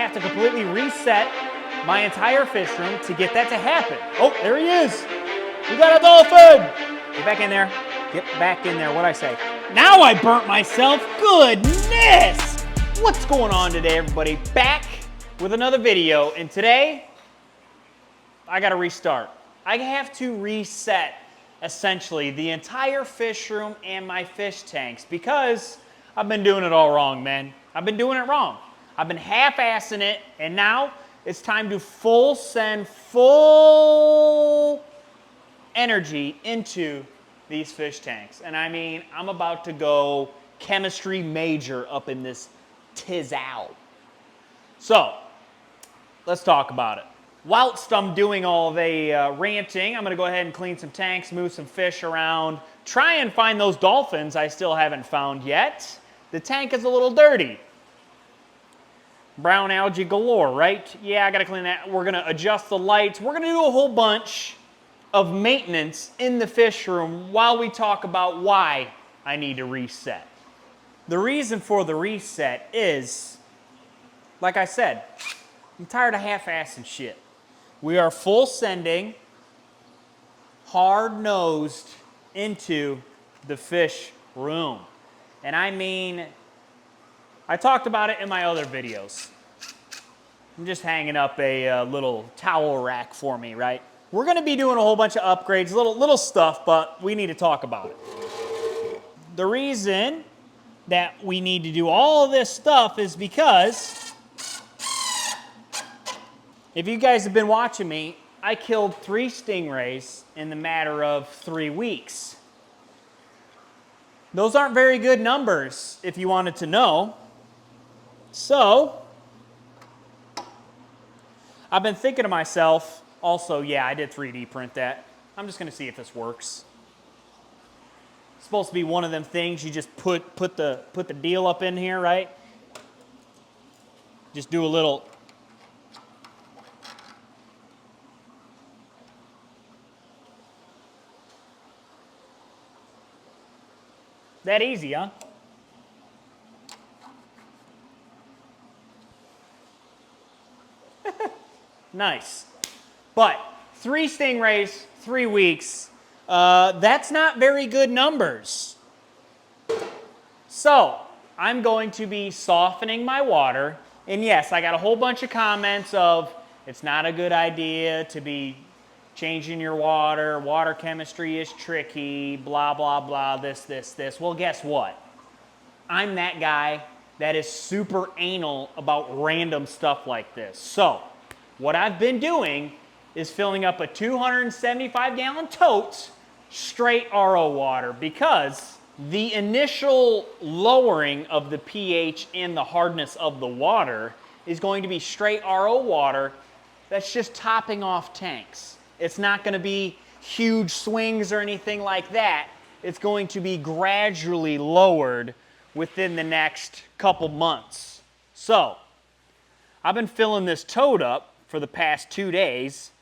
have to completely reset my entire fish room to get that to happen. Oh, there he is. We got a dolphin. Get back in there. Get back in there. What'd I say? Now I burnt myself. Goodness. What's going on today, everybody? Back with another video. And today, I got to restart. I have to reset, essentially, the entire fish room and my fish tanks because I've been doing it all wrong, man. I've been doing it wrong. I've been half-assing it, and now it's time to send full energy into these fish tanks. And I mean, I'm about to go chemistry major up in this tizow. So, let's talk about it. Whilst I'm doing all the ranting, I'm going to go ahead and clean some tanks, move some fish around, try and find those dolphins I still haven't found yet. The tank is a little dirty. Brown algae galore, right? Yeah, I got to clean that. We're going to adjust the lights. We're going to do a whole bunch of maintenance in the fish room while we talk about why I need to reset. The reason for the reset is, like I said, I'm tired of half-assing shit. We are full sending, hard-nosed into the fish room. And I mean, I talked about it in my other videos. I'm just hanging up a little towel rack for me, right? We're going to be doing a whole bunch of upgrades, little stuff, but we need to talk about it. The reason that we need to do all of this stuff is because if you guys have been watching me, I killed 3 stingrays in the matter of 3 weeks. Those aren't very good numbers, if you wanted to know. So, I've been thinking to myself, also, yeah, I did 3D print that. I'm just going to see if this works. It's supposed to be one of them things you just put the deal up in here, right? Just do a little. That easy, huh? Nice. But 3 stingrays, 3 weeks, that's not very good numbers. So, I'm going to be softening my water. And yes, I got a whole bunch of comments of, it's not a good idea to be changing your water chemistry is tricky, blah, blah, blah, this. Well, guess what? I'm that guy that is super anal about random stuff like this. So, what I've been doing is filling up a 275-gallon tote straight RO water because the initial lowering of the pH and the hardness of the water is going to be straight RO water that's just topping off tanks. It's not going to be huge swings or anything like that. It's going to be gradually lowered within the next couple months. So, I've been filling this tote up for the past 2 days.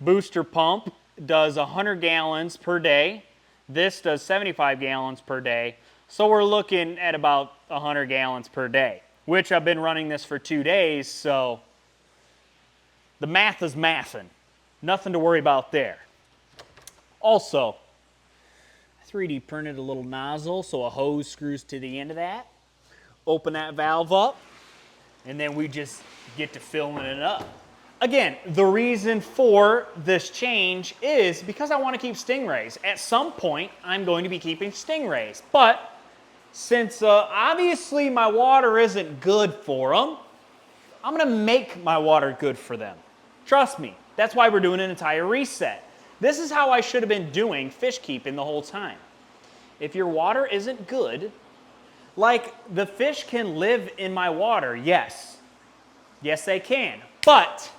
Booster pump does 100 gallons per day. This does 75 gallons per day. So we're looking at about 100 gallons per day, which I've been running this for 2 days, so the math is mathing. Nothing to worry about there. Also, I 3D printed a little nozzle, so a hose screws to the end of that. Open that valve up, and then we just get to filling it up. Again, the reason for this change is because I want to keep stingrays. At some point, I'm going to be keeping stingrays. But since obviously my water isn't good for them, I'm going to make my water good for them. Trust me, that's why we're doing an entire reset. This is how I should have been doing fish keeping the whole time. If your water isn't good, like the fish can live in my water, yes. Yes, they can. But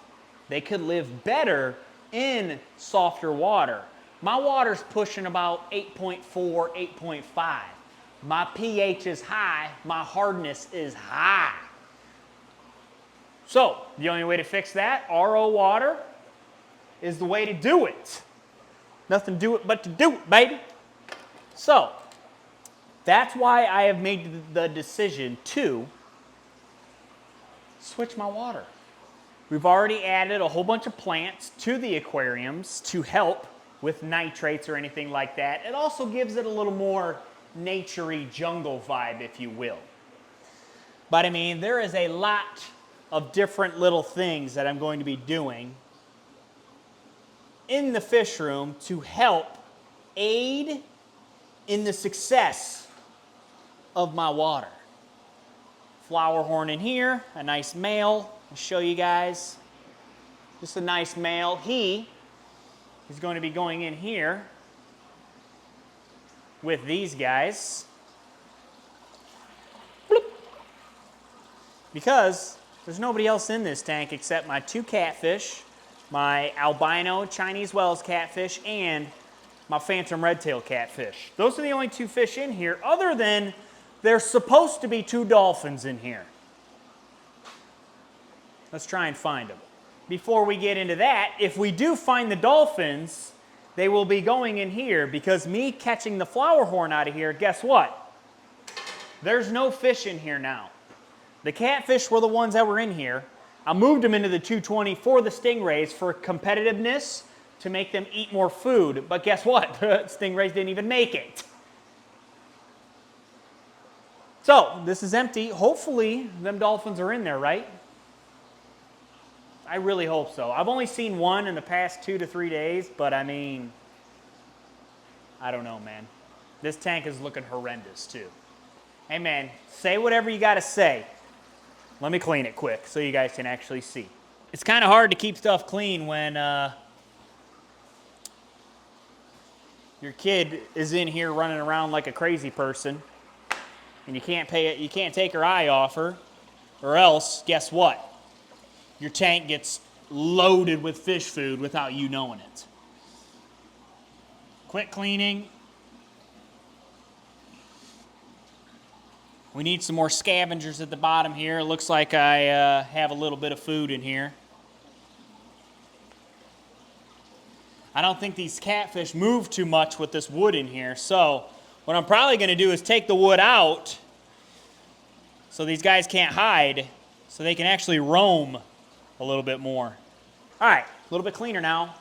they could live better in softer water. My water's pushing about 8.4, 8.5. My pH is high, my hardness is high. So, the only way to fix that, RO water, is the way to do it. Nothing to do it but to do it, baby. So, that's why I have made the decision to switch my water. We've already added a whole bunch of plants to the aquariums to help with nitrates or anything like that. It also gives it a little more nature-y jungle vibe, if you will. But I mean, there is a lot of different little things that I'm going to be doing in the fish room to help aid in the success of my water. Flower horn in here, a nice male. I'll show you guys. Just a nice male. He is going to be going in here with these guys. Bloop. Because there's nobody else in this tank except my 2 catfish, my albino Chinese Wells catfish, and my phantom red-tailed catfish. Those are the only 2 fish in here, other than there's supposed to be 2 dolphins in here. Let's try and find them. Before we get into that, if we do find the dolphins, they will be going in here, because me catching the flower horn out of here, guess what? There's no fish in here now. The catfish were the ones that were in here. I moved them into the 220 for the stingrays for competitiveness, to make them eat more food. But guess what? Stingrays didn't even make it. So, this is empty. Hopefully, them dolphins are in there, right? I really hope so. I've only seen one in the past 2 to 3 days, but I mean, I don't know, man. This tank is looking horrendous, too. Hey, man, say whatever you got to say. Let me clean it quick so you guys can actually see. It's kind of hard to keep stuff clean when your kid is in here running around like a crazy person, and you can't take her eye off her, or else, guess what? Your tank gets loaded with fish food without you knowing it. Quick cleaning. We need some more scavengers at the bottom here. It looks like I have a little bit of food in here. I don't think these catfish move too much with this wood in here, so what I'm probably going to do is take the wood out so these guys can't hide, so they can actually roam a little bit more. All right, a little bit cleaner now.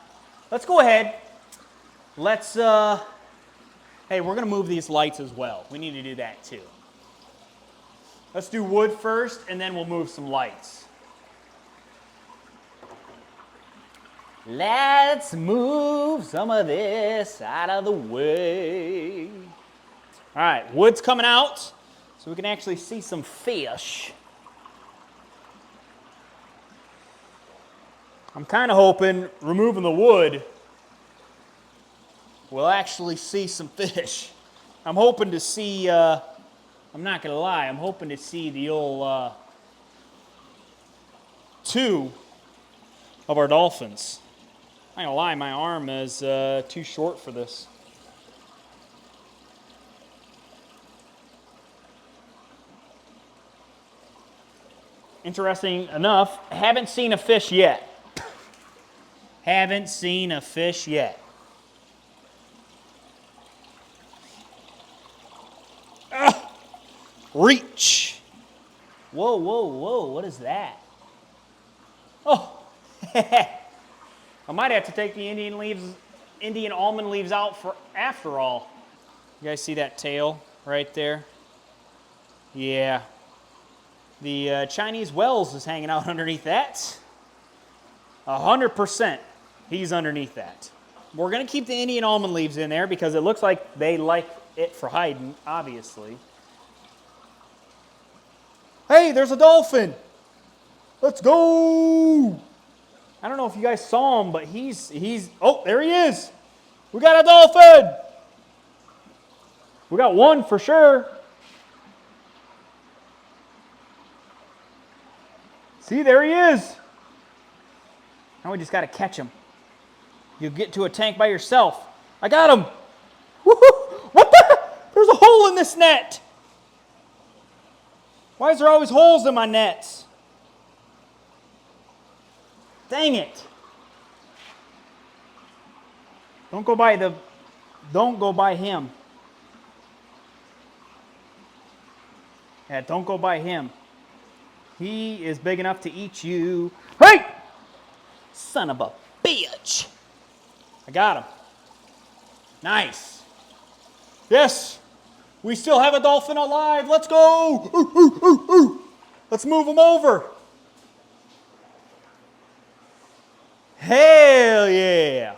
Let's go ahead. Let's, hey, we're going to move these lights as well. We need to do that too. Let's do wood first, and then we'll move some lights. Let's move some of this out of the way. All right, wood's coming out, so we can actually see some fish. I'm kind of hoping removing the wood, we'll actually see some fish. I'm hoping to see, I'm not going to lie, I'm hoping to see the old 2 of our dolphins. I'm not going to lie, my arm is too short for this. Interesting enough, haven't seen a fish yet. Haven't seen a fish yet. Ah, reach. Whoa, whoa, whoa, what is that? Oh, I might have to take the Indian almond leaves out for after all. You guys see that tail right there? Yeah. The Chinese Wells is hanging out underneath that. 100%. He's underneath that. We're going to keep the Indian almond leaves in there because it looks like they like it for hiding, obviously. Hey, there's a dolphin. Let's go. I don't know if you guys saw him, but he's oh, there he is. We got a dolphin. We got one for sure. See, there he is. Now we just got to catch him. You get to a tank by yourself. I got him. Woohoo! What the? There's a hole in this net. Why is there always holes in my nets? Dang it. Don't go by him. Yeah, don't go by him. He is big enough to eat you. Hey! Son of a bitch. I got him. Nice. Yes. We still have a dolphin alive. Let's go. Ooh, ooh, ooh, ooh. Let's move him over. Hell yeah.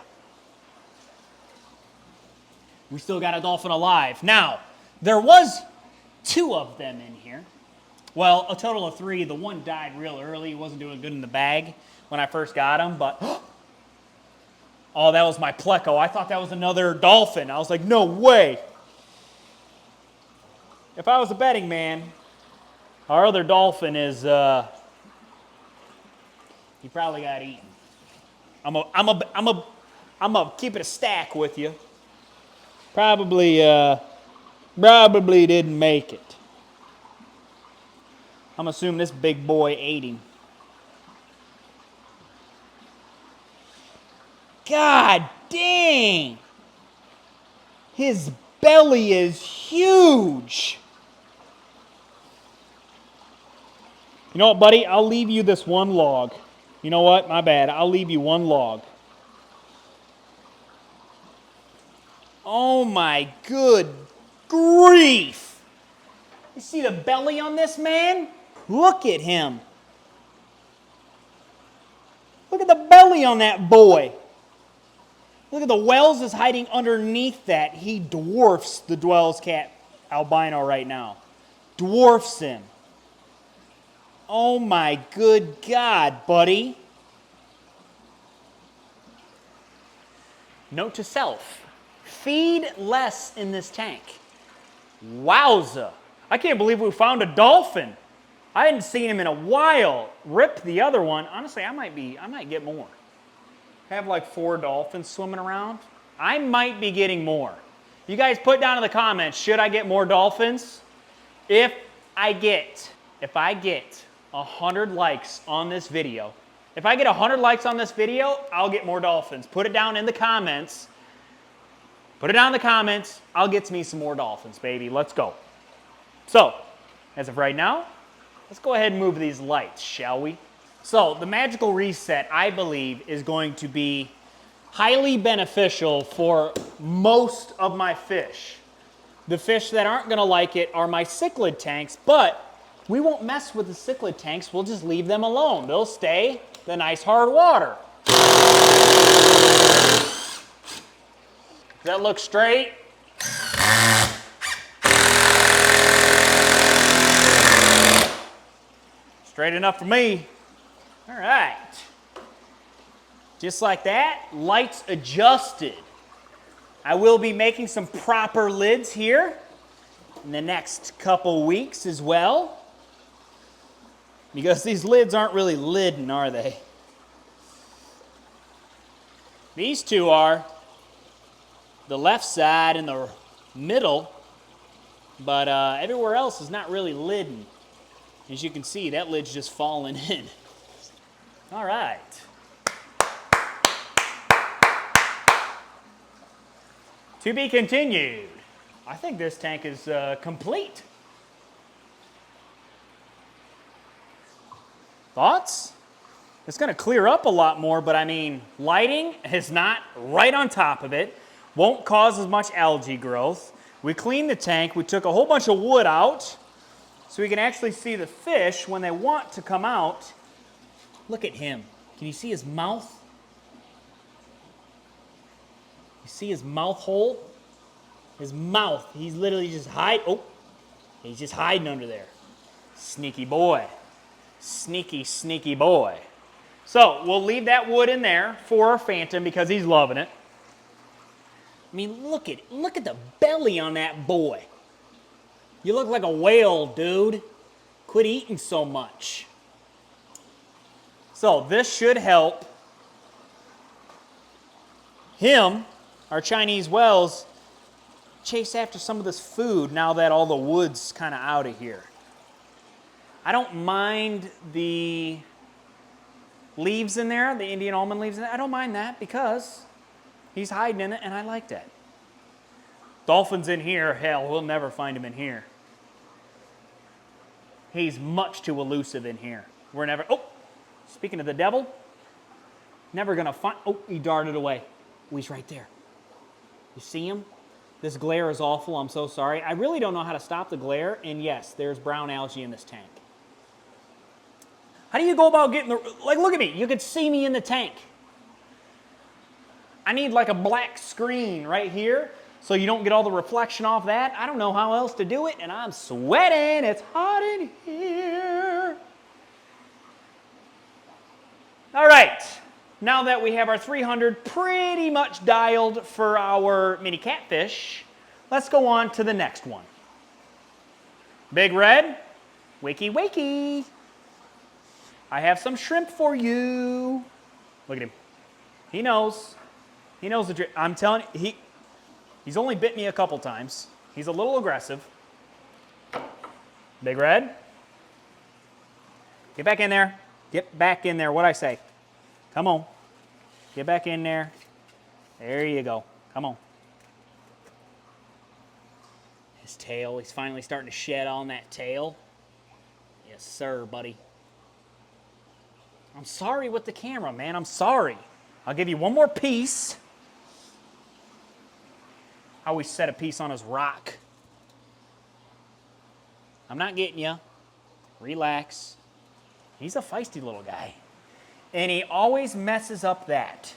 We still got a dolphin alive. Now, there was 2 of them in here. Well, a total of 3. The one died real early. He wasn't doing good in the bag when I first got him, but oh, that was my pleco. I thought that was another dolphin. I was like, no way. If I was a betting man, our other dolphin is, he probably got eaten. I'm a keep it a stack with you. Probably didn't make it. I'm assuming this big boy ate him. God dang! His belly is huge. You know what, buddy? I'll leave you this one log. You know what? My bad. I'll leave you one log. Oh my good grief! You see the belly on this man? Look at him. Look at the belly on that boy. Look at the Wells is hiding underneath that. He dwarfs the Dwell's cat albino right now. Dwarfs him. Oh my good God, buddy. Note to self, feed less in this tank. Wowza. I can't believe we found a dolphin. I hadn't seen him in a while. Rip the other one. Honestly, I might get more. Have like 4 dolphins swimming around. I might be getting more. You guys put down in the comments, should I get more dolphins? If I get 100 likes on this video, if I get 100 likes on this video, I'll get more dolphins. Put it down in the comments. Put it down in the comments. I'll get me some more dolphins, baby. Let's go. So, as of right now, let's go ahead and move these lights, shall we? So, the magical reset, I believe, is going to be highly beneficial for most of my fish. The fish that aren't going to like it are my cichlid tanks, but we won't mess with the cichlid tanks. We'll just leave them alone. They'll stay the nice hard water. Does that look straight? Straight enough for me. All right. Just like that, lights adjusted. I will be making some proper lids here in the next couple weeks as well. Because these lids aren't really lidden, are they? These 2 are. The left side and the middle. But everywhere else is not really lidden. As you can see, that lid's just falling in. All right. To be continued. I think this tank is complete. Thoughts? It's going to clear up a lot more, but I mean, lighting is not right on top of it. Won't cause as much algae growth. We cleaned the tank. We took a whole bunch of wood out so we can actually see the fish when they want to come out. Look at him. Can you see his mouth? You see his mouth hole? His mouth. He's literally just he's just hiding under there. Sneaky boy. Sneaky, sneaky boy. So we'll leave that wood in there for our phantom because he's loving it. I mean, look at the belly on that boy. You look like a whale, dude. Quit eating so much. So this should help him, our Chinese whales, chase after some of this food now that all the wood's kind of out of here. I don't mind the leaves in there, the Indian almond leaves in there. I don't mind that because he's hiding in it and I like that. Dolphins in here, hell, we'll never find him in here. He's much too elusive in here. We're never, oh, speaking of the devil, never gonna find, oh, he darted away. Oh, he's right there. You see him? This glare is awful, I'm so sorry. I really don't know how to stop the glare, and yes, there's brown algae in this tank. How do you go about getting the, like, look at me, you could see me in the tank. I need like a black screen right here so you don't get all the reflection off that. I don't know how else to do it, and I'm sweating. It's hot in here. All right, now that we have our 300 pretty much dialed for our mini catfish, let's go on to the next one. Big Red, wakey wakey. I have some shrimp for you. Look at him. He knows. He knows the trick. I'm telling you, he's only bit me a couple times. He's a little aggressive. Big Red. Get back in there. Get back in there. What'd I say? Come on. Get back in there. There you go. Come on. His tail. He's finally starting to shed on that tail. Yes, sir, buddy. I'm sorry with the camera, man. I'm sorry. I'll give you one more piece. I always set a piece on his rock. I'm not getting you. Relax. He's a feisty little guy. And he always messes up that.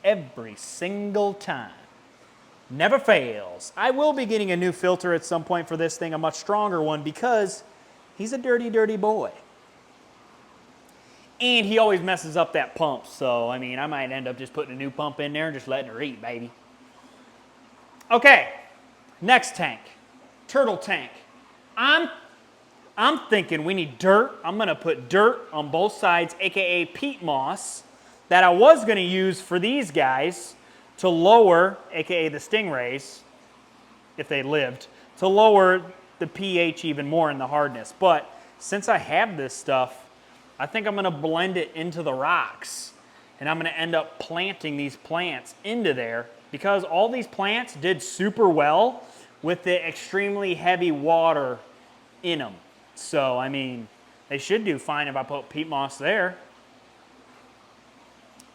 Every single time. Never fails. I will be getting a new filter at some point for this thing, a much stronger one, because he's a dirty, dirty boy. And he always messes up that pump, so, I mean, I might end up just putting a new pump in there and just letting her eat, baby. Okay, next tank, turtle tank. I'm thinking we need dirt. I'm gonna put dirt on both sides, AKA peat moss, that I was gonna use for these guys to lower, AKA the stingrays, if they lived, to lower the pH even more in the hardness. But since I have this stuff, I think I'm gonna blend it into the rocks, and I'm gonna end up planting these plants into there, because all these plants did super well with the extremely heavy water in them. So, I mean, they should do fine if I put peat moss there.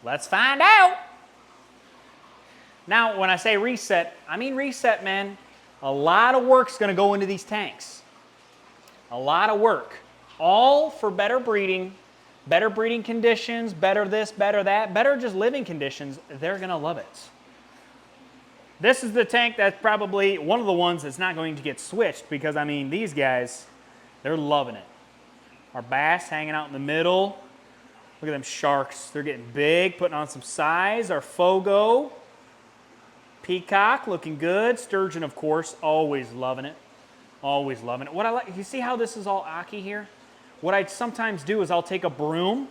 Let's find out. Now, when I say reset, I mean reset, man. A lot of work's gonna go into these tanks. A lot of work. All for better breeding conditions, better this, better that, better just living conditions. They're gonna love it. This is the tank that's probably one of the ones that's not going to get switched, because, I mean, these guys, they're loving it. Our bass hanging out in the middle. Look at them sharks. They're getting big, putting on some size. Our Fogo. Peacock looking good. Sturgeon, of course, always loving it. Always loving it. What I like, you see how this is all aki here? What I sometimes do is I'll take a broom.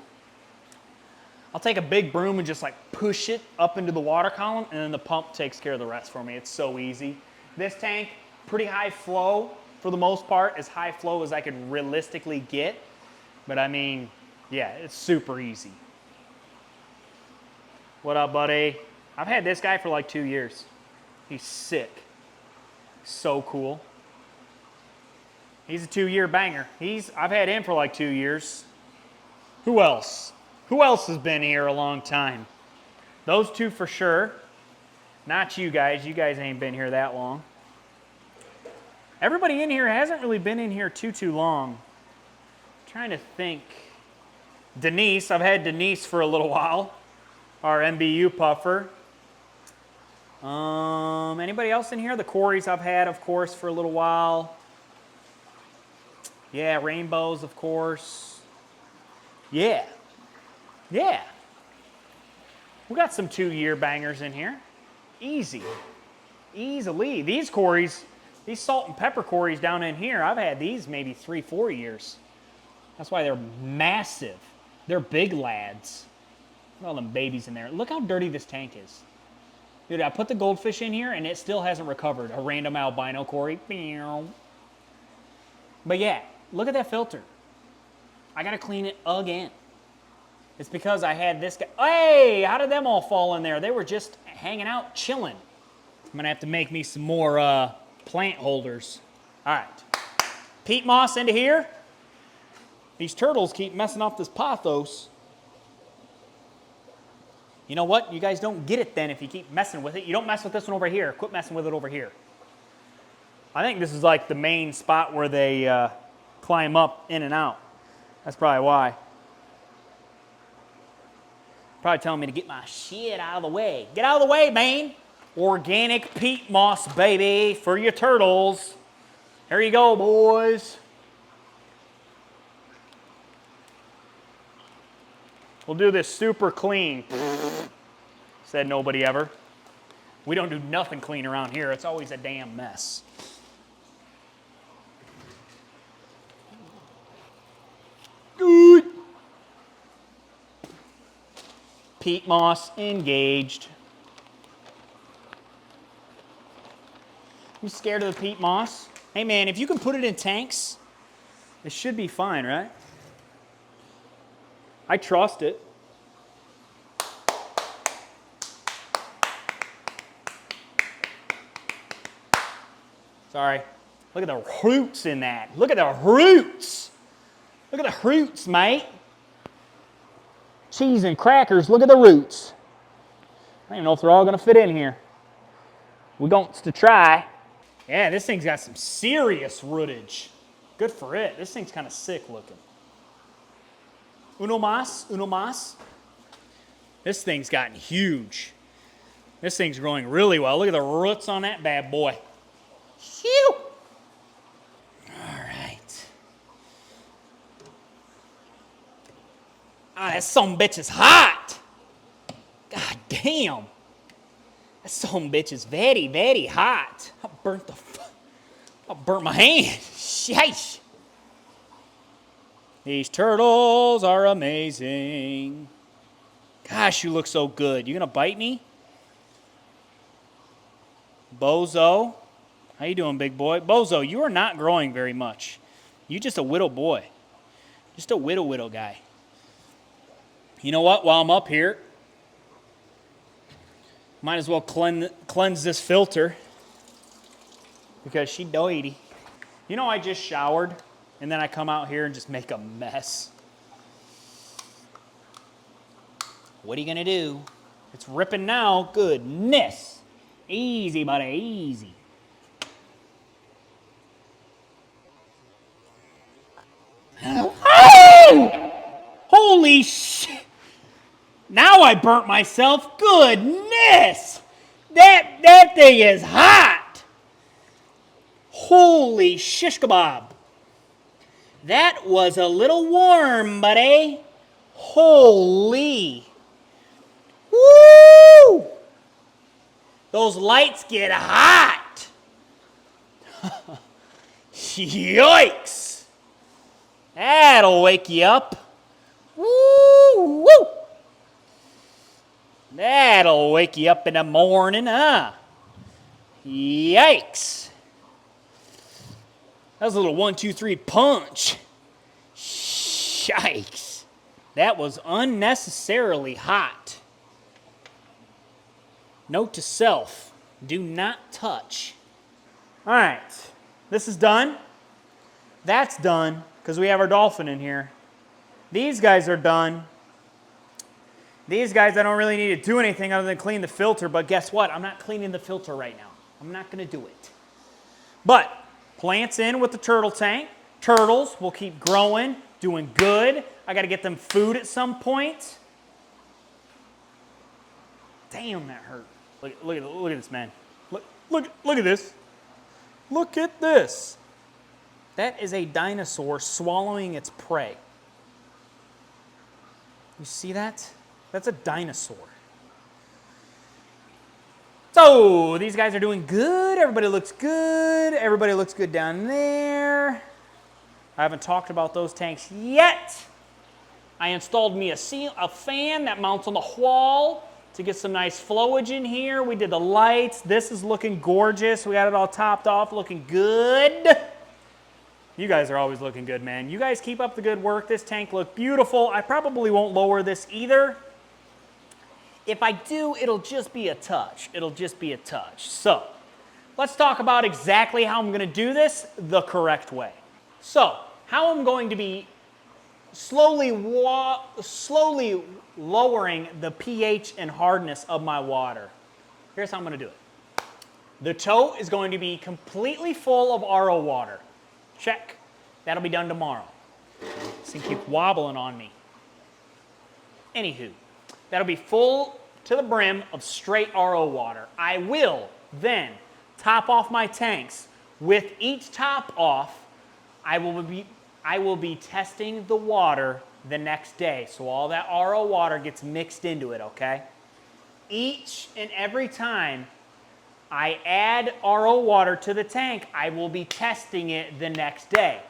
I'll take a big broom and just like push it up into the water column, and then the pump takes care of the rest for me. It's so easy. This tank, pretty high flow for the most part, as high flow as I could realistically get. But I mean, yeah, it's super easy. What up, buddy? I've had this guy for like 2 years. He's sick. So cool. He's a 2-year banger. I've had him for like 2 years. Who else? Who else has been here a long time? Those two for sure. Not you guys. You guys ain't been here that long. Everybody in here hasn't really been in here too long. I'm trying to think. Denise. I've had Denise for a little while. Our MBU puffer. Anybody else in here? The Corys I've had, of course, for a little while. Yeah, rainbows, of course. Yeah. Yeah. We got some 2-year bangers in here. Easy. Easily. These Corys, these salt and pepper Corys down in here, I've had these maybe 3-4 years. That's why they're massive. They're big lads. Look at all them babies in there. Look how dirty this tank is. Dude, I put the goldfish in here and it still hasn't recovered. A random albino Cory. But yeah, look at that filter. I gotta clean it again. It's because I had this guy. Hey, how did them all fall in there? They were just hanging out, chilling. I'm gonna have to make me some more plant holders. All right, peat moss into here. These turtles keep messing up this pothos. You know what? You guys don't get it then if you keep messing with it. You don't mess with this one over here. Quit messing with it over here. I think this is like the main spot where they climb up in and out. That's probably why. Probably telling me to get my shit out of the way. Get out of the way, man. Organic peat moss, baby, for your turtles. Here you go, boys. We'll do this super clean. Said nobody ever. We don't do nothing clean around here. It's always a damn mess. Good. Peat moss engaged. You scared of the peat moss? Hey man, if you can put it in tanks, it should be fine, right? I trust it. Sorry. Look at the roots in that. Look at the roots. Look at the roots, mate. Cheese and crackers, look at the roots. I don't even know if they're all going to fit in here. We're going to try. Yeah, this thing's got some serious rootage. Good for it. This thing's kind of sick looking. Uno más, uno más. This thing's gotten huge. This thing's growing really well. Look at the roots on that bad boy. Phew. All right. Ah, that sumbitch is hot. God damn. That sumbitch is very, very hot. I burnt my hand. Sheesh. These turtles are amazing. Gosh, you look so good. You gonna bite me? Bozo. How you doing, big boy? Bozo, you are not growing very much. You just a widow boy. Just a widow guy. You know what? While I'm up here, might as well cleanse this filter because she dirty. You know, I just showered and then I come out here and just make a mess. What are you gonna do? It's ripping now. Goodness. Easy, buddy, easy. Oh! Holy shit! Now I burnt myself. Goodness! That thing is hot! Holy shish kebab. That was a little warm, buddy. Holy. Woo! Those lights get hot. Yikes. That'll wake you up. Woo! Woo! That'll wake you up in the morning, huh? Yikes. That was a little 1, 2, 3 punch. Yikes. That was unnecessarily hot. Note to self, do not touch. All right, this is done. That's done, because we have our dolphin in here. These guys are done. These guys, I don't really need to do anything other than clean the filter, but guess what? I'm not cleaning the filter right now. I'm not going to do it. But plants in with the turtle tank. Turtles will keep growing, doing good. I got to get them food at some point. Damn, that hurt. Look at this, man. Look at this. Look at this. That is a dinosaur swallowing its prey. You see that? That's a dinosaur. So, these guys are doing good. Everybody looks good. Everybody looks good down there. I haven't talked about those tanks yet. I installed me a fan that mounts on the wall to get some nice flowage in here. We did the lights. This is looking gorgeous. We got it all topped off, looking good. You guys are always looking good, man. You guys keep up the good work. This tank looked beautiful. I probably won't lower this either. If I do, it'll just be a touch. It'll just be a touch. So, let's talk about exactly how I'm going to do this the correct way. So, how I'm going to be slowly lowering the pH and hardness of my water. Here's how I'm going to do it. The tote is going to be completely full of RO water. Check. That'll be done tomorrow. This thing keeps wobbling on me. Anywho, that'll be full to the brim of straight RO water. I will then top off my tanks. With each top off, I will be testing the water the next day. So all that RO water gets mixed into it, okay? Each and every time I add RO water to the tank, I will be testing it the next day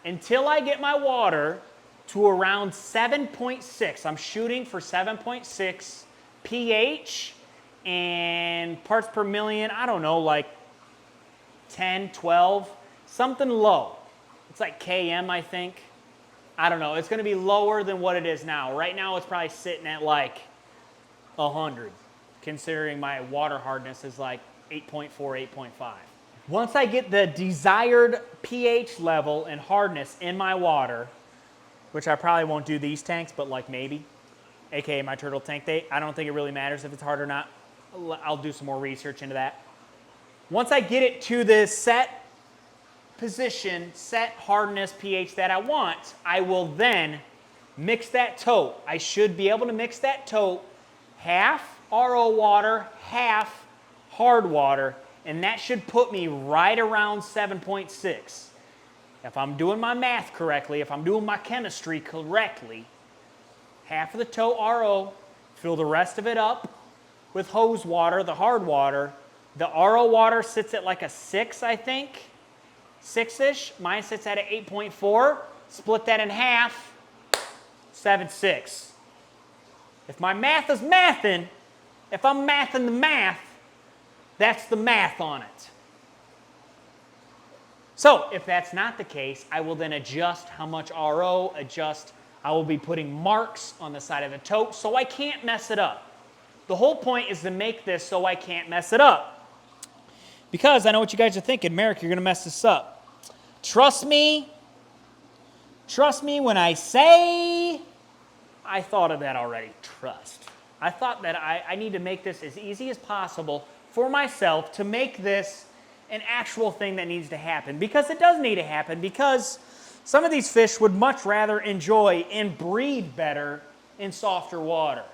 until I get my water to around 7.6. I'm shooting for 7.6 pH and parts per million, I don't know, like 10, 12, something low. It's like km, I think. I don't know. It's going to be lower than what it is now. Right now, it's probably sitting at like 100, considering my water hardness is like 8.4, 8.5. Once I get the desired pH level and hardness in my water, which I probably won't do these tanks, but like maybe, aka my turtle tank, I don't think it really matters if it's hard or not. I'll do some more research into that. Once I get it to the set position, set hardness, pH that I want, I will then mix that tote. I should be able to mix that tote half RO water, half hard water, and that should put me right around 7.6. If I'm doing my math correctly, if I'm doing my chemistry correctly, half of the tote RO, fill the rest of it up with hose water, the hard water. The RO water sits at like a 6, I think. 6-ish. Mine sits at an 8.4. Split that in half, 7.6. If my math is mathing, if I'm mathing the math, that's the math on it. So if that's not the case, I will then adjust how much RO, I will be putting marks on the side of the tote so I can't mess it up. The whole point is to make this so I can't mess it up. Because I know what you guys are thinking, Merrick, you're going to mess this up. Trust me when I say I thought of that already. Trust. I thought that I need to make this as easy as possible for myself to make this an actual thing that needs to happen. Because it does need to happen, because some of these fish would much rather enjoy and breed better in softer water.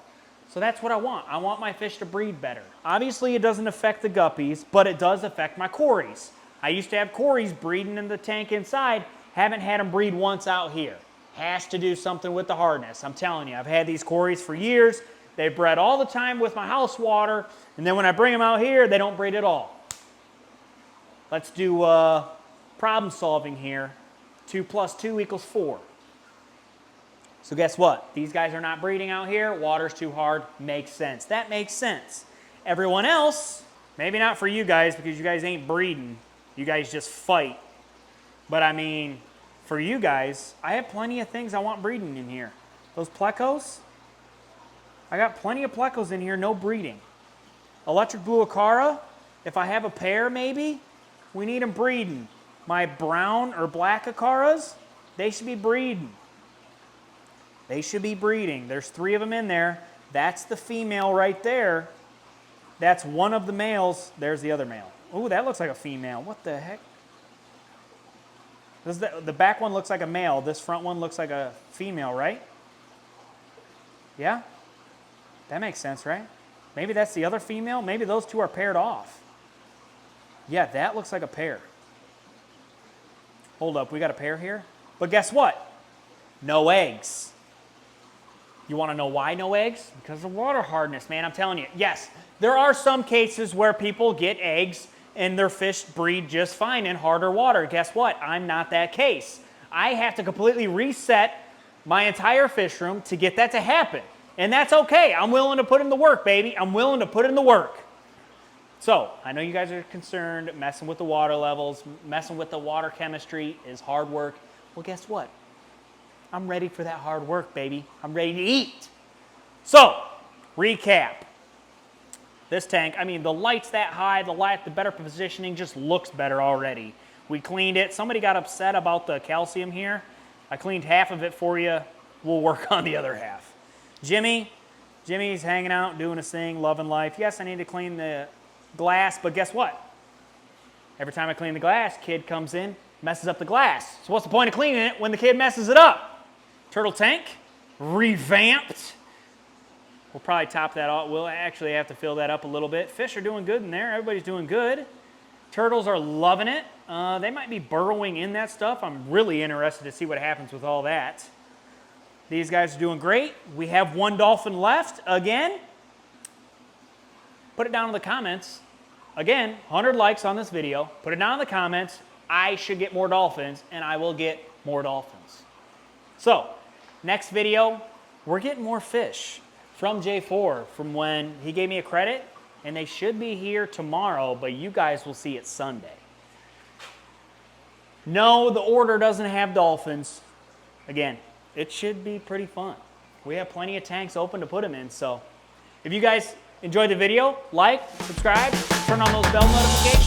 So that's what I want. I want my fish to breed better. Obviously, it doesn't affect the guppies, but it does affect my cories. I used to have cories breeding in the tank inside. Haven't had them breed once out here. Has to do something with the hardness. I'm telling you, I've had these cories for years. They bred all the time with my house water, and then when I bring them out here, they don't breed at all. Let's do problem solving here. 2 plus 2 equals 4. So guess what? These guys are not breeding out here. Water's too hard. Makes sense. That makes sense. Everyone else, maybe not for you guys because you guys ain't breeding. You guys just fight. But I mean, for you guys, I have plenty of things I want breeding in here. Those plecos, I got plenty of plecos in here, no breeding. Electric blue acara, if I have a pair maybe, we need them breeding. My brown or black acaras, they should be breeding. They should be breeding. There's 3 of them in there. That's the female right there. That's one of the males. There's the other male. Ooh, that looks like a female. What the heck? The back one looks like a male. This front one looks like a female, right? Yeah? That makes sense, right? Maybe that's the other female. Maybe those 2 are paired off. Yeah, that looks like a pair. Hold up, we got a pair here. But guess what? No eggs. You want to know why no eggs? Because of water hardness, man. I'm telling you. Yes, there are some cases where people get eggs and their fish breed just fine in harder water. Guess what? I'm not that case. I have to completely reset my entire fish room to get that to happen. And that's okay. I'm willing to put in the work, baby. I'm willing to put in the work. So, I know you guys are concerned, messing with the water levels, messing with the water chemistry is hard work. Well, guess what? I'm ready for that hard work, baby. I'm ready to eat. So, recap. This tank, I mean, the light's that high, the better positioning just looks better already. We cleaned it. Somebody got upset about the calcium here. I cleaned half of it for you we'll work on the other half. Jimmy's hanging out, doing his thing, loving life. Yes, I need to clean the glass, but guess what? Every time I clean the glass, kid comes in, messes up the glass. So what's the point of cleaning it when the kid messes it up? Turtle tank, revamped. We'll probably top that off. We'll actually have to fill that up a little bit. Fish are doing good in there. Everybody's doing good. Turtles are loving it. They might be burrowing in that stuff. I'm really interested to see what happens with all that. These guys are doing great. We have one dolphin left. Again, put it down in the comments. Again, 100 likes on this video. Put it down in the comments. I should get more dolphins, and I will get more dolphins. So, next video, we're getting more fish from J4 from when he gave me a credit, and they should be here tomorrow, but you guys will see it Sunday. No, the order doesn't have dolphins. Again, it should be pretty fun. We have plenty of tanks open to put them in, so if you guys enjoyed the video, like, subscribe, turn on those bell notifications.